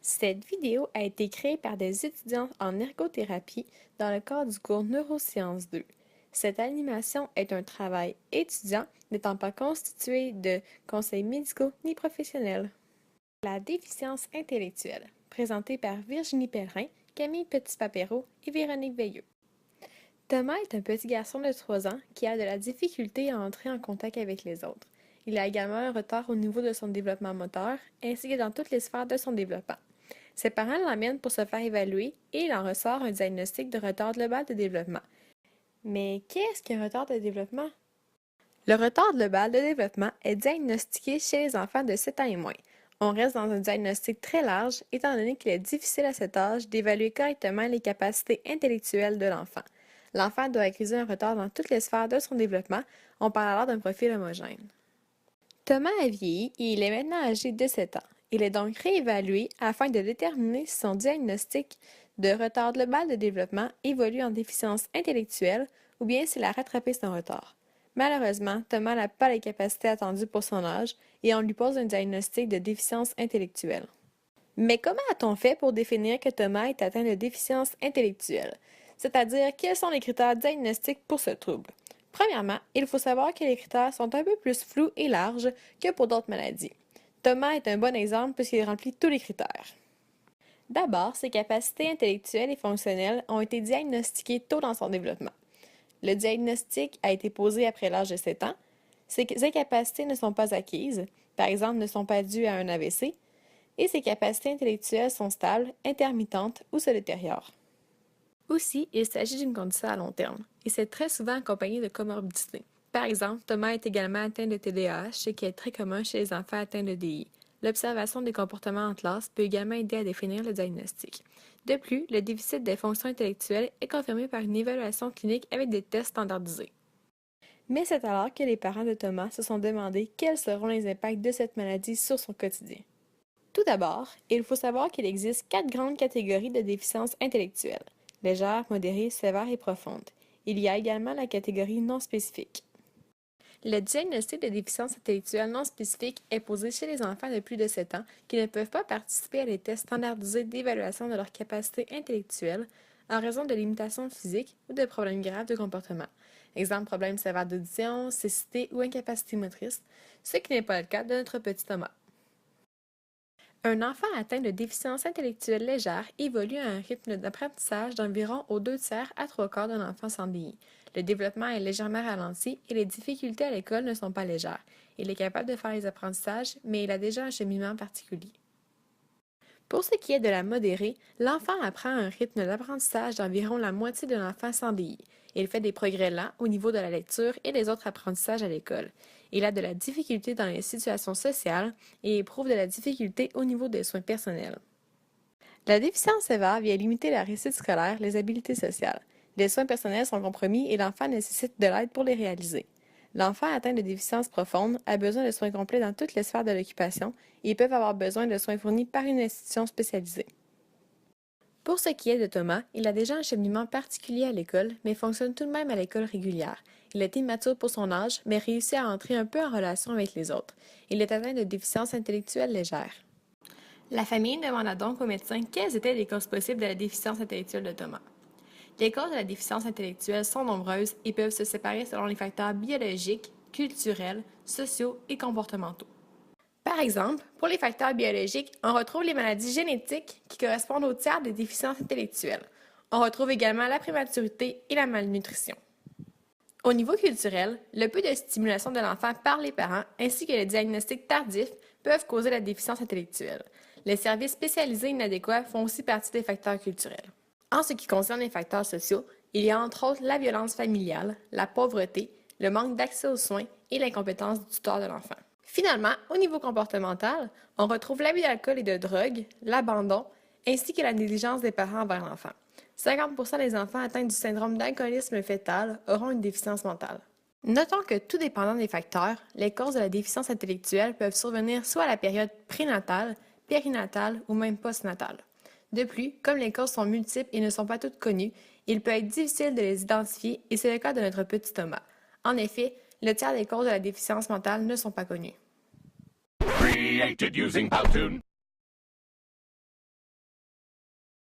Cette vidéo a été créée par des étudiants en ergothérapie dans le cadre du cours Neurosciences 2. Cette animation est un travail étudiant n'étant pas constitué de conseils médicaux ni professionnels. La déficience intellectuelle, présentée par Virginie Pellerin, Camille Petit-Papéro et Véronique Veilleux. Thomas est un petit garçon de 3 ans qui a de la difficulté à entrer en contact avec les autres. Il a également un retard au niveau de son développement moteur, ainsi que dans toutes les sphères de son développement. Ses parents l'emmènent pour se faire évaluer et il en ressort un diagnostic de retard global de développement. Mais qu'est-ce qu'un retard de développement? Le retard global de développement est diagnostiqué chez les enfants de 7 ans et moins. On reste dans un diagnostic très large, étant donné qu'il est difficile à cet âge d'évaluer correctement les capacités intellectuelles de l'enfant. L'enfant doit accuser un retard dans toutes les sphères de son développement. On parle alors d'un profil homogène. Thomas a vieilli et il est maintenant âgé de 7 ans. Il est donc réévalué afin de déterminer si son diagnostic de retard global de développement évolue en déficience intellectuelle ou bien s'il a rattrapé son retard. Malheureusement, Thomas n'a pas les capacités attendues pour son âge et on lui pose un diagnostic de déficience intellectuelle. Mais comment a-t-on fait pour définir que Thomas est atteint de déficience intellectuelle? C'est-à-dire, quels sont les critères diagnostiques pour ce trouble? Premièrement, il faut savoir que les critères sont un peu plus flous et larges que pour d'autres maladies. Thomas est un bon exemple puisqu'il remplit tous les critères. D'abord, ses capacités intellectuelles et fonctionnelles ont été diagnostiquées tôt dans son développement. Le diagnostic a été posé après l'âge de 7 ans. Ses capacités ne sont pas acquises, par exemple ne sont pas dues à un AVC, et ses capacités intellectuelles sont stables, intermittentes ou se détériorent. Aussi, il s'agit d'une condition à long terme, et c'est très souvent accompagné de comorbidités. Par exemple, Thomas est également atteint de TDAH, ce qui est très commun chez les enfants atteints de DI. L'observation des comportements en classe peut également aider à définir le diagnostic. De plus, le déficit des fonctions intellectuelles est confirmé par une évaluation clinique avec des tests standardisés. Mais c'est alors que les parents de Thomas se sont demandé quels seront les impacts de cette maladie sur son quotidien. Tout d'abord, il faut savoir qu'il existe 4 grandes catégories de déficience intellectuelle: légère, modérée, sévère et profonde. Il y a également la catégorie non spécifique. Le diagnostic de déficience intellectuelle non spécifique est posé chez les enfants de plus de 7 ans qui ne peuvent pas participer à des tests standardisés d'évaluation de leur capacité intellectuelle en raison de limitations physiques ou de problèmes graves de comportement. Exemple, problèmes sévères d'audition, cécité ou incapacité motrice, ce qui n'est pas le cas de notre petit Thomas. Un enfant atteint de déficience intellectuelle légère évolue à un rythme d'apprentissage d'environ aux 2/3 à 3/4 d'un enfant sans DI. Le développement est légèrement ralenti et les difficultés à l'école ne sont pas légères. Il est capable de faire les apprentissages, mais il a déjà un cheminement particulier. Pour ce qui est de la modérée, l'enfant apprend à un rythme d'apprentissage d'environ la moitié de l'enfant sans DI. Il fait des progrès lents au niveau de la lecture et des autres apprentissages à l'école. Il a de la difficulté dans les situations sociales et éprouve de la difficulté au niveau des soins personnels. La déficience sévère vient limiter la réussite scolaire, les habiletés sociales. Les soins personnels sont compromis et l'enfant nécessite de l'aide pour les réaliser. L'enfant atteint de déficience profonde a besoin de soins complets dans toutes les sphères de l'occupation et ils peuvent avoir besoin de soins fournis par une institution spécialisée. Pour ce qui est de Thomas, il a déjà un cheminement particulier à l'école, mais fonctionne tout de même à l'école régulière. Il est immature pour son âge, mais réussit à entrer un peu en relation avec les autres. Il est atteint de déficience intellectuelle légère. La famille demanda donc au médecin quelles étaient les causes possibles de la déficience intellectuelle de Thomas. Les causes de la déficience intellectuelle sont nombreuses et peuvent se séparer selon les facteurs biologiques, culturels, sociaux et comportementaux. Par exemple, pour les facteurs biologiques, on retrouve les maladies génétiques qui correspondent au tiers des déficiences intellectuelles. On retrouve également la prématurité et la malnutrition. Au niveau culturel, le peu de stimulation de l'enfant par les parents ainsi que le diagnostic tardif peuvent causer la déficience intellectuelle. Les services spécialisés inadéquats font aussi partie des facteurs culturels. En ce qui concerne les facteurs sociaux, il y a entre autres la violence familiale, la pauvreté, le manque d'accès aux soins et l'incompétence du tuteur de l'enfant. Finalement, au niveau comportemental, on retrouve l'abus d'alcool et de drogue, l'abandon, ainsi que la négligence des parents envers l'enfant. 50% des enfants atteints du syndrome d'alcoolisme fœtal auront une déficience mentale. Notons que, tout dépendant des facteurs, les causes de la déficience intellectuelle peuvent survenir soit à la période prénatale, périnatale ou même postnatale. De plus, comme les causes sont multiples et ne sont pas toutes connues, il peut être difficile de les identifier et c'est le cas de notre petit Thomas. En effet, le tiers des causes de la déficience mentale ne sont pas connues. Created using Powtoon.